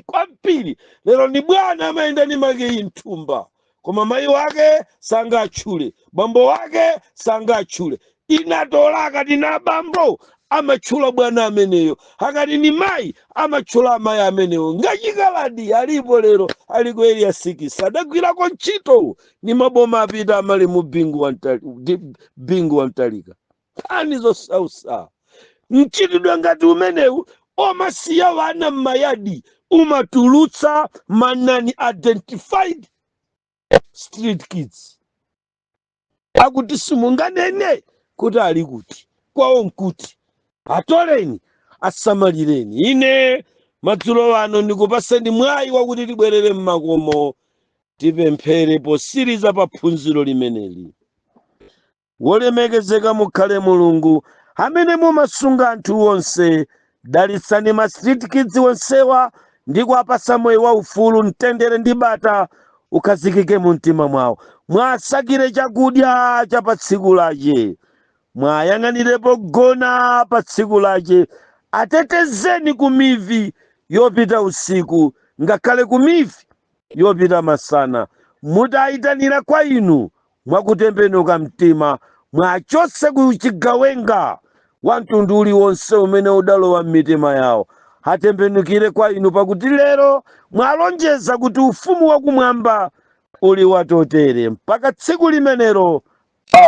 kwambiri lero ni bwana amayenda ni makeyi nthumba koma mayi wake sanga atchule bambo wake sanga atchule inatola akati na bambo amatchula bwana ameneyo akati ni mayi amatchula amayi ameneyo ngachikaladi alipo lero ali ku area 6 adagwirako ntchito ni maboma apita amali mu bingu wa Mtalika ani zosausa mchitidwe ngati umenewu omasiya wana mmayadi umatulutsa manani identified street kids akuti simunganene kuti ali kuti kwawo nkuti atoleni asamalireni ine madzulo ano ndikupaseni mwayi wakuti tibwerere mmakomo tipemphere posiriza pa phunziro limeneli wolemekezeka mukhale Mulungu amene mumasunga anthu onse dalitsani ma street kids onsewa ndi kuwapasa moyo waufulu mtendere ndi bata ukhazikike mu mtima mwawo mwasakire chakudya cha pa tsiku lache mwayang'anirepo gona pa tsiku lache atetezeni ku mivi yopita usiku ngakhale ku mivi yopita masana mutayitanira kwa inu mwakutembenuka mtima mwachotse ku chigawenga wa mtundu uliwonse umene udalowa m'mitima yawo atembenukire kwa inu pakuti lero mwalonjeza kuti ufumu wakumwamba uli watotere mpaka tsiku limenero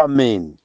amen.